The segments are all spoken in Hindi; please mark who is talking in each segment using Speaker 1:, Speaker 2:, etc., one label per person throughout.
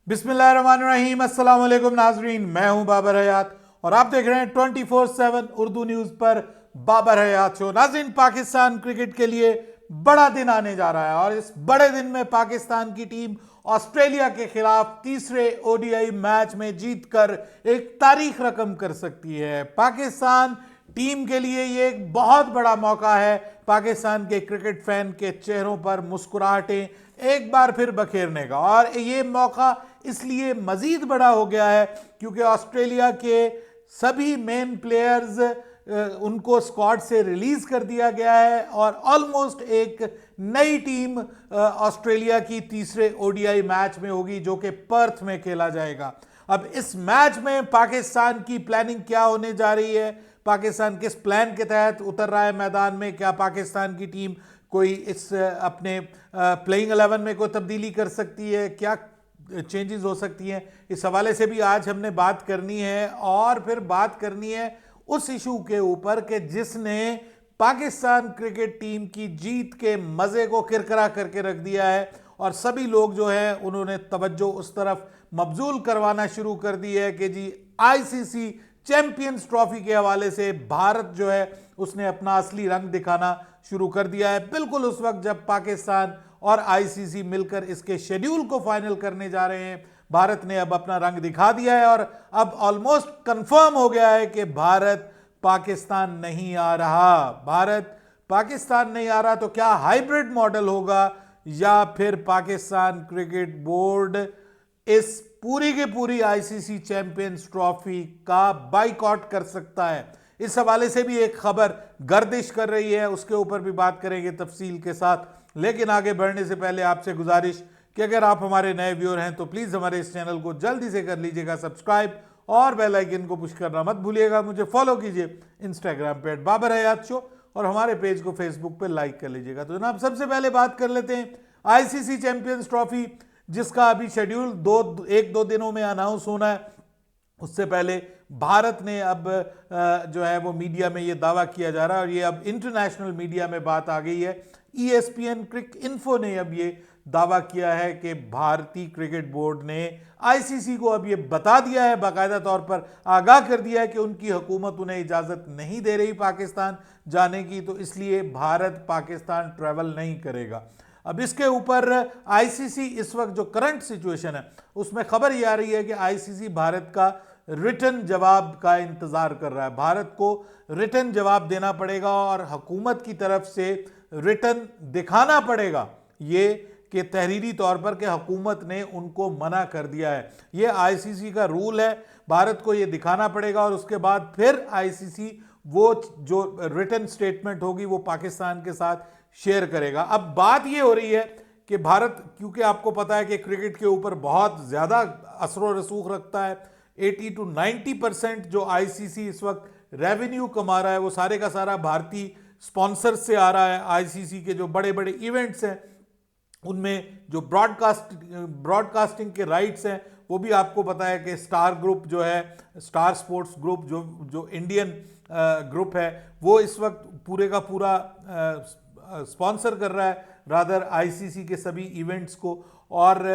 Speaker 1: बिस्मिल्लाहिर्रहमानिर्रहीम, अस्सलाम वालेकुम नाजरीन। मैं हूं बाबर हयात और आप देख रहे हैं 24/7 उर्दू न्यूज पर बाबर हयात शो। नाजरीन, पाकिस्तान क्रिकेट के लिए बड़ा दिन आने जा रहा है और इस बड़े दिन में पाकिस्तान की टीम ऑस्ट्रेलिया के खिलाफ तीसरे ओडीआई मैच में जीतकर एक तारीख रकम कर सकती है। पाकिस्तान टीम के लिए ये एक बहुत बड़ा मौका है पाकिस्तान के क्रिकेट फैन के चेहरों पर मुस्कुराहटें एक बार फिर बखेरने का। और ये मौका इसलिए मजीद बड़ा हो गया है क्योंकि ऑस्ट्रेलिया के सभी मेन प्लेयर्स उनको स्क्वाड से रिलीज कर दिया गया है और ऑलमोस्ट एक नई टीम ऑस्ट्रेलिया की तीसरे ओडीआई मैच में होगी जो कि पर्थ में खेला जाएगा। अब इस मैच में पाकिस्तान की प्लानिंग क्या होने जा रही है, पाकिस्तान किस प्लान के तहत उतर रहा है मैदान में, क्या पाकिस्तान की टीम कोई इस अपने प्लेइंग 11 में कोई तब्दीली कर सकती है, क्या चेंजेस हो सकती हैं, इस हवाले से भी आज हमने बात करनी है। और फिर बात करनी है उस इशू के ऊपर कि जिसने पाकिस्तान क्रिकेट टीम की जीत के मजे को किरकिरा करके रख दिया है और सभी लोग जो है उन्होंने तवज्जो उस तरफ मबजूल करवाना शुरू कर दी है कि जी आईसीसी चैंपियंस ट्रॉफी के हवाले से भारत जो है उसने अपना असली रंग दिखाना शुरू कर दिया है। बिल्कुल उस वक्त जब पाकिस्तान और आईसीसी मिलकर इसके शेड्यूल को फाइनल करने जा रहे हैं, भारत ने अब अपना रंग दिखा दिया है और अब ऑलमोस्ट कंफर्म हो गया है कि भारत पाकिस्तान नहीं आ रहा। भारत पाकिस्तान नहीं आ रहा तो क्या हाइब्रिड मॉडल होगा या फिर पाकिस्तान क्रिकेट बोर्ड इस पूरी की पूरी आईसीसी चैंपियंस ट्रॉफी का बाइकआउट कर सकता है। इस हवाले से भी एक खबर गर्दिश कर रही है, उसके ऊपर भी बात करेंगे तफसील के साथ। लेकिन आगे बढ़ने से पहले आपसे गुजारिश कि अगर आप हमारे नए व्यूअर हैं तो प्लीज़ हमारे इस चैनल को जल्दी से कर लीजिएगा सब्सक्राइब और बेल आइकन को पुश करना मत भूलिएगा। मुझे फॉलो कीजिए इंस्टाग्राम पे @बाबर हयात शो और हमारे पेज को फेसबुक पे लाइक कर लीजिएगा। तो जनाब, सबसे पहले बात कर लेते हैं आईसीसी चैंपियंस ट्रॉफी, जिसका अभी शेड्यूल एक दो दिनों में अनाउंस होना है। उससे पहले भारत ने अब जो है वो मीडिया में ये दावा किया जा रहा है और ये अब इंटरनेशनल मीडिया में बात आ गई है। ESPN क्रिक इन्फो ने अब ये दावा किया है कि भारतीय क्रिकेट बोर्ड ने आईसीसी को अब ये बता दिया है, बाकायदा तौर पर आगाह कर दिया है कि उनकी हुकूमत उन्हें इजाज़त नहीं दे रही पाकिस्तान जाने की, तो इसलिए भारत पाकिस्तान ट्रैवल नहीं करेगा। अब इसके ऊपर आईसीसी इस वक्त जो करंट सिचुएशन है उसमें खबर ये आ रही है कि आईसीसी भारत का रिटर्न जवाब का इंतजार कर रहा है। भारत को रिटर्न जवाब देना पड़ेगा और हुकूमत की तरफ से रिटर्न दिखाना पड़ेगा ये कि तहरीरी तौर पर कि हुकूमत ने उनको मना कर दिया है। ये आईसीसी का रूल है, भारत को ये दिखाना पड़ेगा और उसके बाद फिर आईसीसी वो जो रिटर्न स्टेटमेंट होगी वो पाकिस्तान के साथ शेयर करेगा। अब बात ये हो रही है कि भारत, क्योंकि आपको पता है कि क्रिकेट के ऊपर बहुत ज़्यादा असर रसूख रखता है, 80 to 90% जो आईसीसी इस वक्त रेवेन्यू कमा रहा है वो सारे का सारा भारतीय स्पॉन्सर से आ रहा है। आईसीसी के जो बड़े बड़े इवेंट्स हैं उनमें जो ब्रॉडकास्टिंग के राइट्स हैं वो भी आपको पता है कि स्टार ग्रुप जो है, स्टार स्पोर्ट्स ग्रुप जो इंडियन ग्रुप है, वो इस वक्त पूरे का पूरा स्पॉन्सर कर रहा है रादर आईसीसी के सभी इवेंट्स को और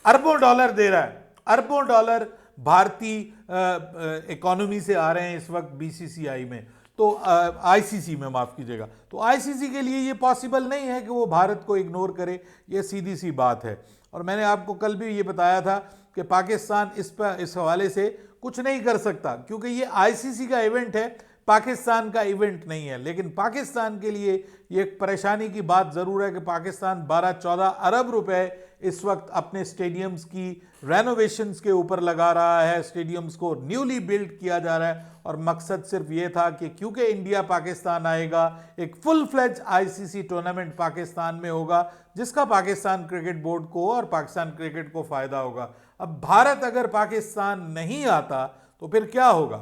Speaker 1: अरबों डॉलर दे रहा है। अरबों डॉलर भारतीय इकोनॉमी से आ रहे हैं इस वक्त बीसीसीआई में, तो आईसीसी में, माफ़ कीजिएगा। तो आईसीसी के लिए ये पॉसिबल नहीं है कि वो भारत को इग्नोर करे, ये सीधी सी बात है। और मैंने आपको कल भी ये बताया था कि पाकिस्तान इस हवाले से कुछ नहीं कर सकता क्योंकि ये आईसीसी का इवेंट है, पाकिस्तान का इवेंट नहीं है। लेकिन पाकिस्तान के लिए ये एक परेशानी की बात ज़रूर है कि पाकिस्तान 12-14 अरब रुपए इस वक्त अपने स्टेडियम्स की रेनोवेशंस के ऊपर लगा रहा है। स्टेडियम्स को न्यूली बिल्ड किया जा रहा है और मकसद सिर्फ ये था कि क्योंकि इंडिया पाकिस्तान आएगा, एक full fledge ICC tournament Pakistan में होगा जिसका पाकिस्तान क्रिकेट बोर्ड को और पाकिस्तान क्रिकेट को फ़ायदा होगा। अब भारत अगर पाकिस्तान नहीं आता तो फिर क्या होगा?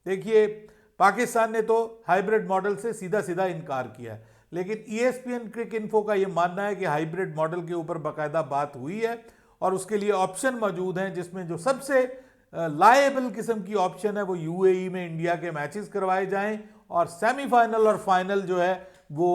Speaker 1: देखिए, पाकिस्तान ने तो हाइब्रिड मॉडल से सीधा सीधा इनकार किया है, लेकिन ESPN क्रिक इन्फो का यह मानना है कि हाइब्रिड मॉडल के ऊपर बाकायदा बात हुई है और उसके लिए ऑप्शन मौजूद हैं, जिसमें जो सबसे लायबल किस्म की ऑप्शन है वो यूएई में इंडिया के मैचेस करवाए जाएं और सेमीफाइनल और फाइनल जो है वो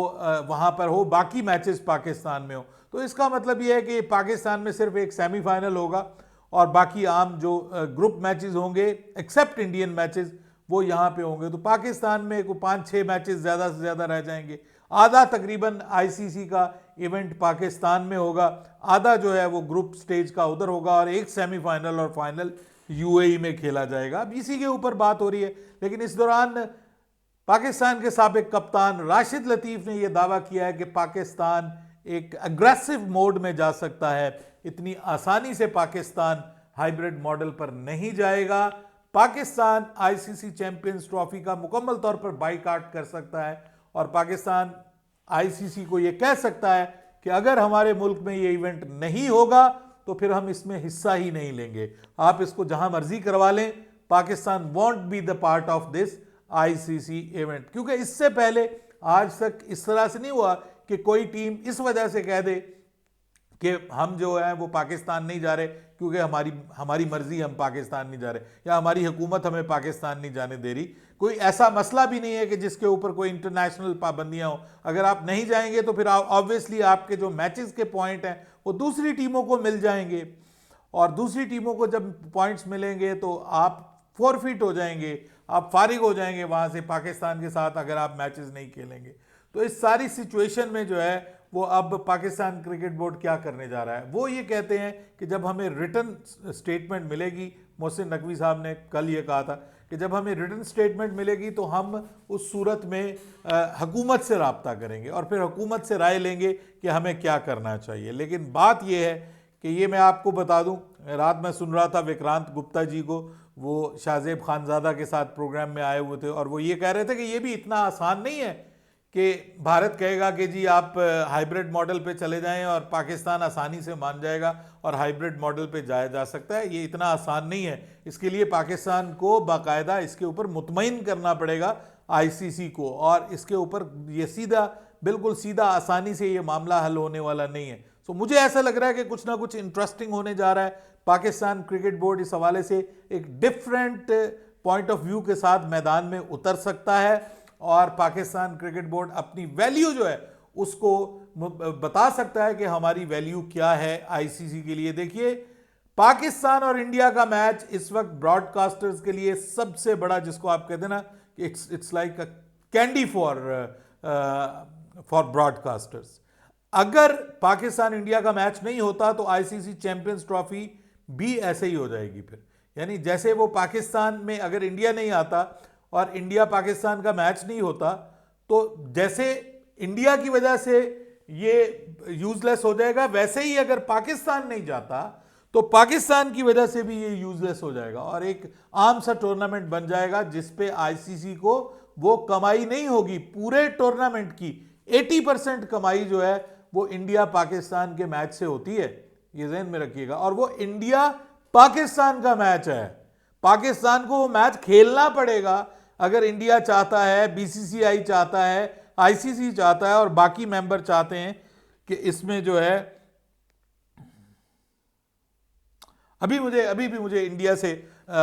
Speaker 1: वहाँ पर हो, बाकी मैचेस पाकिस्तान में हो। तो इसका मतलब ये है कि पाकिस्तान में सिर्फ एक सेमीफाइनल होगा और बाकी आम जो ग्रुप मैचेस होंगे एक्सेप्ट इंडियन मैचेस वो यहाँ पे होंगे। तो पाकिस्तान में को 5-6 मैचेस ज़्यादा से ज़्यादा रह जाएंगे। आधा तकरीबन आईसीसी का इवेंट पाकिस्तान में होगा, आधा जो है वो ग्रुप स्टेज का उधर होगा और एक सेमीफाइनल और फाइनल यूएई में खेला जाएगा। अब इसी के ऊपर बात हो रही है। लेकिन इस दौरान पाकिस्तान के साबिक कप्तान राशिद लतीफ़ ने यह दावा किया है कि पाकिस्तान एक अग्रेसिव मोड में जा सकता है। इतनी आसानी से पाकिस्तान हाइब्रिड मॉडल पर नहीं जाएगा। पाकिस्तान आईसीसी चैंपियंस ट्रॉफी का मुकम्मल तौर पर बाइकाट कर सकता है और पाकिस्तान आईसीसी को यह कह सकता है कि अगर हमारे मुल्क में ये इवेंट नहीं होगा तो फिर हम इसमें हिस्सा ही नहीं लेंगे। आप इसको जहां मर्जी करवा लें, Pakistan want be the part of this ICC event. क्योंकि इससे पहले आज तक इस तरह से नहीं हुआ कि कोई टीम इस वजह से कह दे कि हम जो है वो पाकिस्तान नहीं जा रहे क्योंकि हमारी मर्जी, हम पाकिस्तान नहीं जा रहे या हमारी हुकूमत हमें पाकिस्तान नहीं जाने दे रही। कोई ऐसा मसला भी नहीं है कि जिसके ऊपर कोई इंटरनेशनल पाबंदियां हो। अगर आप नहीं जाएंगे तो फिर ऑब्वियसली आपके जो मैचेस के पॉइंट हैं वो दूसरी टीमों को मिल जाएंगे और दूसरी टीमों को जब पॉइंट्स मिलेंगे तो आप फॉरफिट हो जाएंगे, आप फारिग हो जाएंगे वहां से पाकिस्तान के साथ अगर आप मैचेस नहीं खेलेंगे। तो इस सारी सिचुएशन में जो है वो अब पाकिस्तान क्रिकेट बोर्ड क्या करने जा रहा है, वो ये कहते हैं कि जब हमें रिटन स्टेटमेंट मिलेगी, मोहसिन नकवी साहब ने कल ये कहा था कि जब हमें रिटन स्टेटमेंट मिलेगी तो हम उस सूरत में हुकूमत से रब्ता करेंगे और फिर हुकूमत से राय लेंगे कि हमें क्या करना चाहिए। लेकिन बात यह है कि ये मैं आपको बता दूं, रात में सुन रहा था विक्रांत गुप्ता जी को, वो शाहजेब खानजादा के साथ प्रोग्राम में आए हुए थे और वो ये कह रहे थे कि ये भी इतना आसान नहीं है कि भारत कहेगा कि जी आप हाइब्रिड मॉडल पे चले जाएं और पाकिस्तान आसानी से मान जाएगा और हाइब्रिड मॉडल पे जाया जा सकता है। ये इतना आसान नहीं है। इसके लिए पाकिस्तान को बाकायदा इसके ऊपर मुतमईन करना पड़ेगा आईसीसी को और इसके ऊपर ये सीधा, बिल्कुल सीधा, आसानी से ये मामला हल होने वाला नहीं है। सो मुझे ऐसा लग रहा है कि कुछ ना कुछ इंटरेस्टिंग होने जा रहा है। पाकिस्तान क्रिकेट बोर्ड इस हवाले से एक डिफरेंट पॉइंट ऑफ व्यू के साथ मैदान में उतर सकता है और पाकिस्तान क्रिकेट बोर्ड अपनी वैल्यू जो है उसको बता सकता है कि हमारी वैल्यू क्या है आईसीसी के लिए। देखिए, पाकिस्तान और इंडिया का मैच इस वक्त ब्रॉडकास्टर्स के लिए सबसे बड़ा, जिसको आप कहते हैं ना कि it's like a candy for broadcasters. अगर पाकिस्तान इंडिया का मैच नहीं होता तो आईसीसी चैंपियंस ट्रॉफी भी ऐसे ही हो जाएगी। फिर यानी जैसे वो पाकिस्तान में अगर इंडिया नहीं आता और इंडिया पाकिस्तान का मैच नहीं होता तो जैसे इंडिया की वजह से ये यूजलेस हो जाएगा, वैसे ही अगर पाकिस्तान नहीं जाता तो पाकिस्तान की वजह से भी ये यूजलेस हो जाएगा और एक आम सा टूर्नामेंट बन जाएगा जिसपे आईसीसी को वो कमाई नहीं होगी। पूरे टूर्नामेंट की 80% कमाई जो है वो इंडिया पाकिस्तान के मैच से होती है, ये ज़हन में रखिएगा। और वो इंडिया पाकिस्तान का मैच है, पाकिस्तान को वो मैच खेलना पड़ेगा अगर इंडिया चाहता है, बीसीसीआई चाहता है, आईसीसी चाहता है और बाकी मेंबर चाहते हैं कि इसमें जो है अभी भी मुझे इंडिया से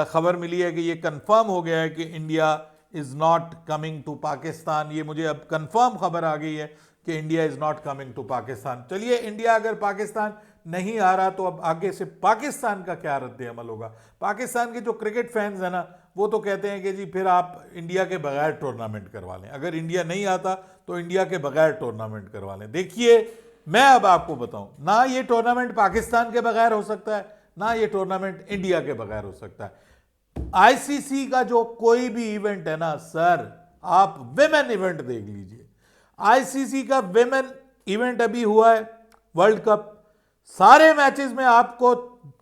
Speaker 1: खबर मिली है कि ये कंफर्म हो गया है कि India is not coming to Pakistan. ये मुझे अब कंफर्म खबर आ गई है कि India is not coming to Pakistan. चलिए, इंडिया अगर पाकिस्तान नहीं आ रहा तो अब आगे से पाकिस्तान का क्या रद्द अमल होगा। पाकिस्तान के जो क्रिकेट फैंस हैं ना वो तो कहते हैं कि जी फिर आप इंडिया के बगैर टूर्नामेंट करवा लें, अगर इंडिया नहीं आता तो इंडिया के बगैर टूर्नामेंट करवा लें। देखिए, मैं अब आपको बताऊं, ना ये टूर्नामेंट पाकिस्तान के बगैर हो सकता है, ना ये टूर्नामेंट इंडिया के बगैर हो सकता है। आईसीसी का जो कोई भी इवेंट है ना सर, आप विमेन इवेंट देख लीजिए। आईसीसी का विमेन इवेंट अभी हुआ है वर्ल्ड कप, सारे मैचेस में आपको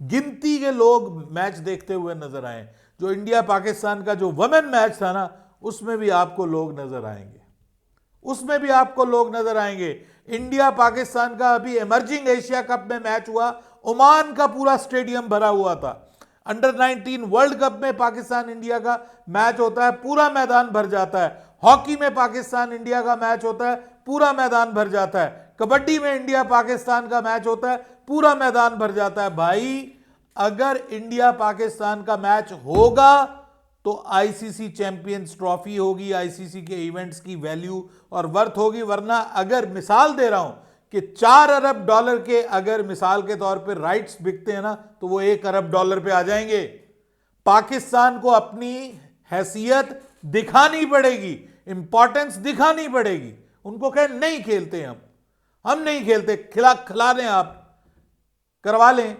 Speaker 1: गिनती के लोग मैच देखते हुए नजर आए। जो इंडिया पाकिस्तान का जो वुमेन मैच था ना उसमें भी आपको लोग नजर आएंगे, उसमें भी आपको लोग नजर आएंगे। इंडिया पाकिस्तान का अभी इमर्जिंग एशिया कप में मैच हुआ, ओमान का पूरा स्टेडियम भरा हुआ था। अंडर 19 वर्ल्ड कप में पाकिस्तान इंडिया का मैच होता है, पूरा मैदान भर जाता है। हॉकी में पाकिस्तान इंडिया का मैच होता है, पूरा मैदान भर जाता है। कबड्डी में इंडिया पाकिस्तान का मैच होता है, पूरा मैदान भर जाता है। भाई, अगर इंडिया पाकिस्तान का मैच होगा तो आईसीसी चैंपियंस ट्रॉफी होगी, आईसीसी के इवेंट्स की वैल्यू और वर्थ होगी। वरना अगर मिसाल दे रहा हूं कि 4 अरब डॉलर के अगर मिसाल के तौर पे राइट्स बिकते हैं ना, तो वो 1 अरब डॉलर पे आ जाएंगे। पाकिस्तान को अपनी हैसियत दिखानी पड़ेगी, इंपॉर्टेंस दिखानी पड़ेगी। उनको कहें नहीं खेलते हम नहीं खेलते, खिला लें, आप करवा लें,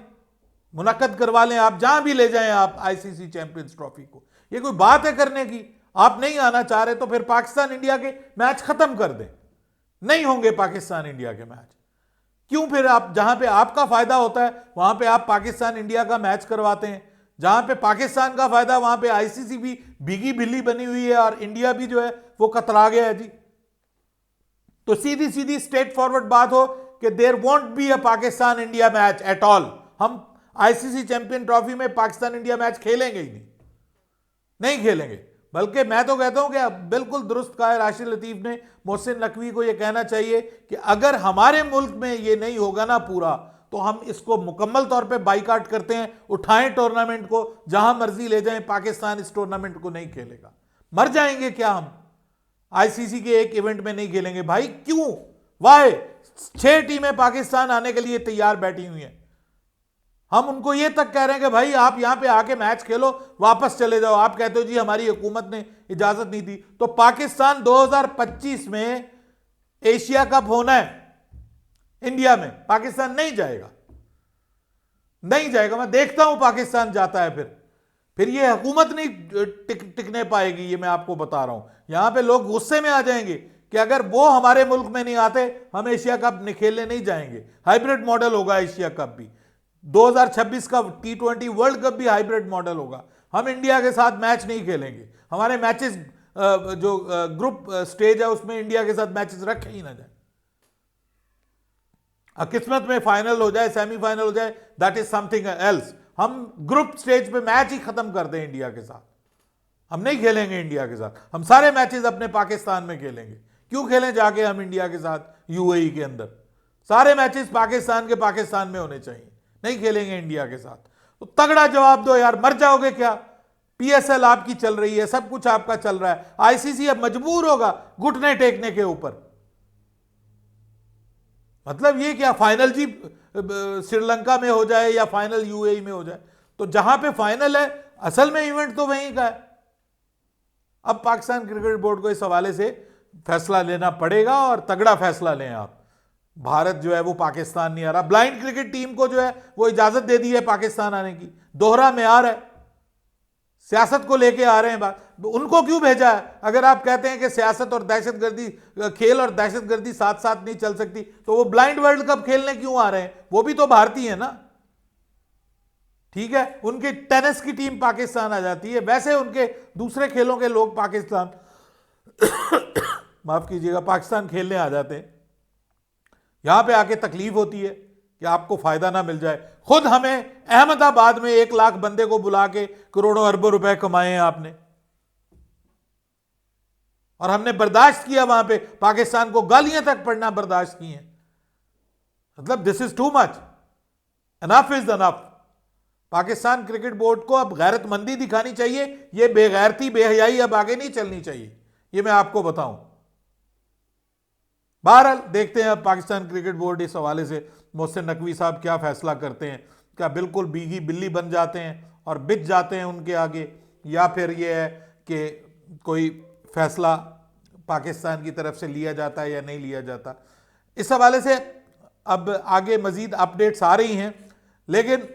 Speaker 1: मुनक्कद करवा लें, आप जहां भी ले जाएं आप आईसीसी चैंपियंस ट्रॉफी को। ये कोई बात है करने की? आप नहीं आना चाह रहे तो फिर पाकिस्तान इंडिया के मैच खत्म कर दें, नहीं होंगे पाकिस्तान इंडिया के मैच। क्यों फिर आप जहां पे आपका फायदा होता है वहां पे आप पाकिस्तान इंडिया का मैच करवाते हैं, जहां पे पाकिस्तान का फायदा वहां पे आईसीसी भी भीगी बिल्ली बनी हुई है और इंडिया भी जो है वो कतरा गया है जी। तो सीधी सीधी स्ट्रेट फॉरवर्ड बात हो कि there won't be a Pakistan India match at all. हम आईसीसी चैंपियन ट्रॉफी में पाकिस्तान इंडिया मैच खेलेंगे ही नहीं खेलेंगे। बल्कि मैं तो कहता हूं कि बिल्कुल दुरुस्त कहा है राशिद लतीफ ने, मोहसिन नकवी को यह कहना चाहिए कि अगर हमारे मुल्क में यह नहीं होगा ना पूरा, तो हम इसको मुकम्मल तौर पे बाइकाट करते हैं, उठाएं टूर्नामेंट को, जहां मर्जी ले जाएं, पाकिस्तान इस टूर्नामेंट को नहीं खेलेगा। मर जाएंगे क्या हम? आईसीसी के एक इवेंट में नहीं खेलेंगे भाई, क्यों? वाई? 6 टीमें पाकिस्तान आने के लिए तैयार बैठी हुई हैं। हम उनको ये तक कह रहे हैं कि भाई आप यहां पे आके मैच खेलो, वापस चले जाओ। आप कहते हो जी हमारी हुकूमत ने इजाजत नहीं दी। तो पाकिस्तान 2025 में एशिया कप होना है इंडिया में, पाकिस्तान नहीं जाएगा, नहीं जाएगा। मैं देखता हूं पाकिस्तान जाता है, फिर ये हुकूमत नहीं टिकने पाएगी। ये मैं आपको बता रहा हूं। यहां पे लोग गुस्से में आ जाएंगे कि अगर वो हमारे मुल्क में नहीं आते हम एशिया कप खेलने नहीं जाएंगे। हाइब्रिड मॉडल होगा एशिया कप भी, 2026 का T20 वर्ल्ड कप भी हाइब्रिड मॉडल होगा। हम इंडिया के साथ मैच नहीं खेलेंगे। हमारे मैचेस जो ग्रुप स्टेज है उसमें इंडिया के साथ मैचेस रखे ही ना जाए। किस्मत में फाइनल हो जाए, सेमीफाइनल हो जाए, दैट इज समथिंग एल्स। हम ग्रुप स्टेज पे मैच ही खत्म कर दें इंडिया के साथ, हम नहीं खेलेंगे इंडिया के साथ। हम सारे मैचेस अपने पाकिस्तान में खेलेंगे। क्यों खेलें जाके हम इंडिया के साथ यूएई के अंदर? सारे मैचेस पाकिस्तान के पाकिस्तान में होने चाहिए, नहीं खेलेंगे इंडिया के साथ। तो तगड़ा जवाब दो यार, मर जाओगे क्या? पीएसएल आपकी चल रही है, सब कुछ आपका चल रहा है। आईसीसी अब मजबूर होगा घुटने टेकने के ऊपर। मतलब ये क्या फाइनल जी श्रीलंका में हो जाए या फाइनल यूएई में हो जाए? तो जहां पे फाइनल है असल में इवेंट तो वहीं का है। अब पाकिस्तान क्रिकेट बोर्ड को इस हवाले से फैसला लेना पड़ेगा और तगड़ा फैसला लें आप। भारत जो है वो पाकिस्तान नहीं आ रहा। ब्लाइंड क्रिकेट टीम को जो है वो इजाजत दे दी है पाकिस्तान आने की। दोहरा मेयार है, सियासत को लेके आ रहे हैं बात। उनको क्यों भेजा है? अगर आप कहते हैं कि सियासत और दहशतगर्दी, खेल और दहशतगर्दी साथ साथ नहीं चल सकती, तो वो ब्लाइंड वर्ल्ड कप खेलने क्यों आ रहे हैं? वो भी तो भारतीय है ना। ठीक है, उनकी टेनिस की टीम पाकिस्तान आ जाती है, वैसे उनके दूसरे खेलों के लोग पाकिस्तान माफ कीजिएगा, पाकिस्तान खेलने आ जाते हैं। यहां पे आके तकलीफ होती है कि आपको फायदा ना मिल जाए। खुद हमें अहमदाबाद में 1 लाख बंदे को बुला के करोड़ों अरबों रुपए कमाए हैं आपने, और हमने बर्दाश्त किया। वहां पे पाकिस्तान को गालियां तक पड़ना बर्दाश्त की हैं। मतलब this is too much, enough is enough. Pakistan cricket board को अब गैरतमंदी दिखानी चाहिए। ये बेगैरती बेहयाई अब आगे नहीं चलनी चाहिए, ये मैं आपको बताऊं। बहरहाल देखते हैं अब पाकिस्तान क्रिकेट बोर्ड इस हवाले से मोहसिन नकवी साहब क्या फैसला करते हैं। क्या बिल्कुल बीगी बिल्ली बन जाते हैं और बिच जाते हैं उनके आगे, या फिर ये है कि कोई फैसला पाकिस्तान की तरफ से लिया जाता है या नहीं लिया जाता। इस हवाले से अब आगे मजीद अपडेट्स आ रही हैं, लेकिन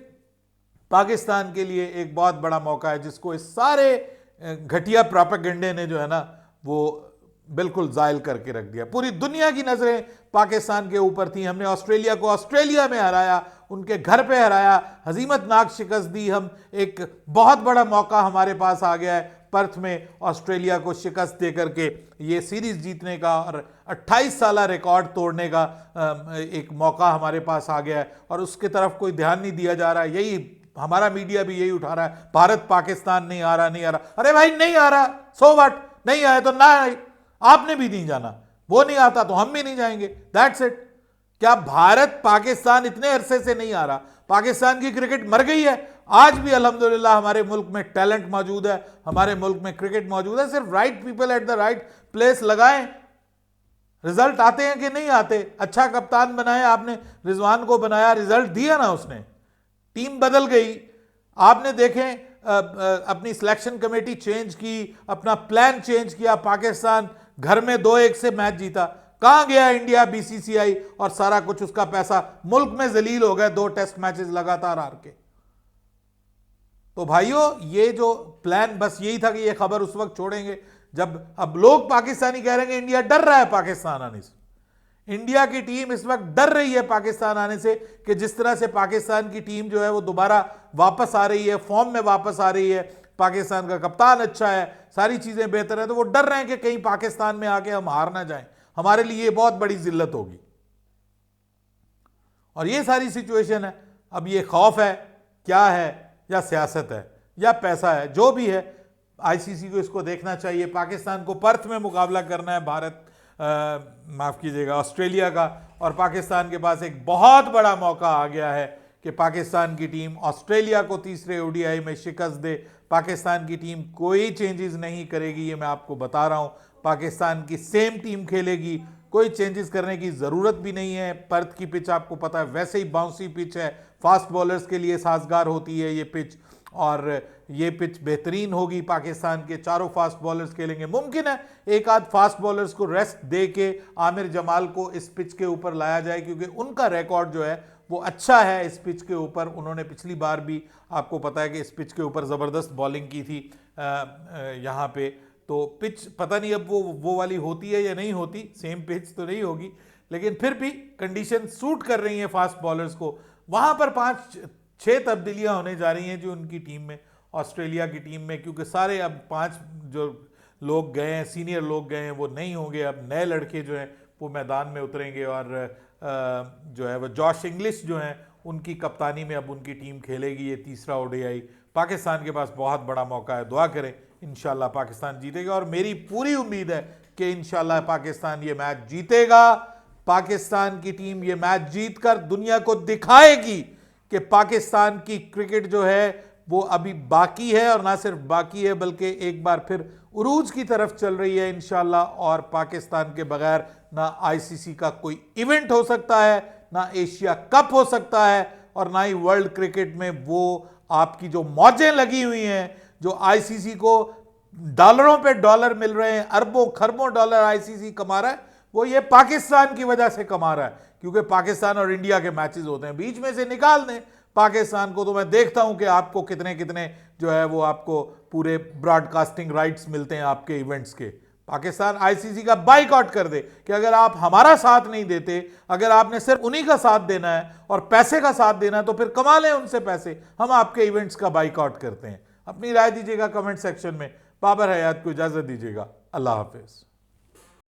Speaker 1: पाकिस्तान के लिए एक बहुत बड़ा मौका है जिसको इस सारे घटिया प्रोपेगेंडे ने जो है ना वो बिल्कुल जायल करके रख दिया। पूरी दुनिया की नजरें पाकिस्तान के ऊपर थी। हमने ऑस्ट्रेलिया को ऑस्ट्रेलिया में हराया, उनके घर पे हराया, हजीमतनाक शिकस्त दी। हम एक बहुत बड़ा मौका हमारे पास आ गया है पर्थ में ऑस्ट्रेलिया को शिकस्त दे करके ये सीरीज जीतने का और 28 साल रिकॉर्ड तोड़ने का एक मौका हमारे पास आ गया है, और उसकी तरफ कोई ध्यान नहीं दिया जा रहा है। यही हमारा मीडिया भी यही उठा रहा है, भारत पाकिस्तान नहीं आ रहा, नहीं आ रहा। अरे भाई नहीं आ रहा, सो व्हाट, नहीं आए तो ना आए, आपने भी नहीं जाना, वो नहीं आता तो हम भी नहीं जाएंगे, दैट्स इट। क्या भारत पाकिस्तान इतने अरसे से नहीं आ रहा? पाकिस्तान की क्रिकेट मर गई है? आज भी अल्हम्दुलिल्लाह हमारे मुल्क में टैलेंट मौजूद है, हमारे मुल्क में क्रिकेट मौजूद है। सिर्फ right people at the right place लगाएं, रिजल्ट आते हैं कि नहीं आते। अच्छा कप्तान बनाया आपने, रिजवान को बनाया, रिजल्ट दिया ना उसने, टीम बदल गई। आपने देखें अपनी सिलेक्शन कमेटी चेंज की, अपना प्लान चेंज किया, पाकिस्तान घर में 2-1 से मैच जीता। कहां गया इंडिया, बीसीसीआई और सारा कुछ, उसका पैसा मुल्क में जलील हो गए 2 टेस्ट मैचेस लगातार हार के। तो भाइयों, ये जो प्लान बस यही था कि ये खबर उस वक्त छोड़ेंगे जब, अब लोग पाकिस्तानी कह रहे हैं कि इंडिया डर रहा है पाकिस्तान आने से। इंडिया की टीम इस वक्त डर रही है पाकिस्तान आने से, कि जिस तरह से पाकिस्तान की टीम जो है वो दोबारा वापस आ रही है, फॉर्म में वापस आ रही है, पाकिस्तान का कप्तान अच्छा है, सारी चीजें बेहतर है, तो वो डर रहे हैं कि कहीं पाकिस्तान में आके हम हार ना जाएं, हमारे लिए ये बहुत बड़ी जिल्लत होगी। और ये सारी सिचुएशन है। अब ये खौफ है क्या है, या सियासत है, या पैसा है, जो भी है, आईसीसी को इसको देखना चाहिए। पाकिस्तान को पर्थ में मुकाबला करना है भारत, माफ कीजिएगा, ऑस्ट्रेलिया का, और पाकिस्तान के पास एक बहुत बड़ा मौका आ गया है कि पाकिस्तान की टीम ऑस्ट्रेलिया को तीसरे ओडीआई में शिकस्त दे। पाकिस्तान की टीम कोई चेंजेस नहीं करेगी, ये मैं आपको बता रहा हूं। पाकिस्तान की सेम टीम खेलेगी, कोई चेंजेस करने की ज़रूरत भी नहीं है। पर्थ की पिच आपको पता है वैसे ही बाउंसी पिच है, फास्ट बॉलर्स के लिए साजगार होती है ये पिच, और ये पिच बेहतरीन होगी। पाकिस्तान के चारों फास्ट बॉलर्स खेलेंगे। मुमकिन है एक आध फास्ट बॉलर्स को रेस्ट दे के आमिर जमाल को इस पिच के ऊपर लाया जाए, क्योंकि उनका रिकॉर्ड जो है वो अच्छा है इस पिच के ऊपर। उन्होंने पिछली बार भी, आपको पता है कि इस पिच के ऊपर ज़बरदस्त बॉलिंग की थी यहाँ पे। तो पिच पता नहीं अब वो वाली होती है या नहीं होती, सेम पिच तो नहीं होगी, लेकिन फिर भी कंडीशन सूट कर रही हैं फास्ट बॉलर्स को। वहाँ पर 5-6 तब्दीलियाँ होने जा रही हैं जो उनकी टीम में, ऑस्ट्रेलिया की टीम में, क्योंकि सारे अब 5 जो लोग गए हैं, सीनियर लोग गए हैं, वो नहीं होंगे। अब नए लड़के जो हैं वो मैदान में उतरेंगे, और जो है वो जॉश इंग्लिश जो हैं उनकी कप्तानी में अब उनकी टीम खेलेगी ये तीसरा ओडीआई। पाकिस्तान के पास बहुत बड़ा मौका है, दुआ करें इंशाल्लाह पाकिस्तान जीतेगा, और मेरी पूरी उम्मीद है कि इंशाल्लाह पाकिस्तान ये मैच जीतेगा। पाकिस्तान की टीम ये मैच जीतकर दुनिया को दिखाएगी कि पाकिस्तान की क्रिकेट जो है वो अभी बाकी है, और ना सिर्फ बाकी है बल्कि एक बार फिर उरूज की तरफ चल रही है इंशाल्लाह। और पाकिस्तान के बगैर ना आईसीसी का कोई इवेंट हो सकता है, ना एशिया कप हो सकता है, और ना ही वर्ल्ड क्रिकेट में वो आपकी जो मौजें लगी हुई हैं, जो आईसीसी को डॉलरों पे डॉलर मिल रहे हैं, अरबों खरबों डॉलर आईसीसी कमा रहा है, वो ये पाकिस्तान की वजह से कमा रहा है। क्योंकि पाकिस्तान और इंडिया के मैचेस होते हैं, बीच में से निकाल दें पाकिस्तान को, तो मैं देखता हूं कि आपको कितने कितने जो है वो आपको पूरे ब्रॉडकास्टिंग राइट्स मिलते हैं आपके इवेंट्स के। पाकिस्तान आईसीसी का बाइकआउट कर दे कि अगर आप हमारा साथ नहीं देते, अगर आपने सिर्फ उन्हीं का साथ देना है और पैसे का साथ देना है, तो फिर कमा लें उनसे पैसे, हम आपके इवेंट्स का बाइकआउट करते हैं। अपनी राय दीजिएगा कमेंट सेक्शन में। बाबर हयात को इजाजत दीजिएगा। अल्लाह हाफिज।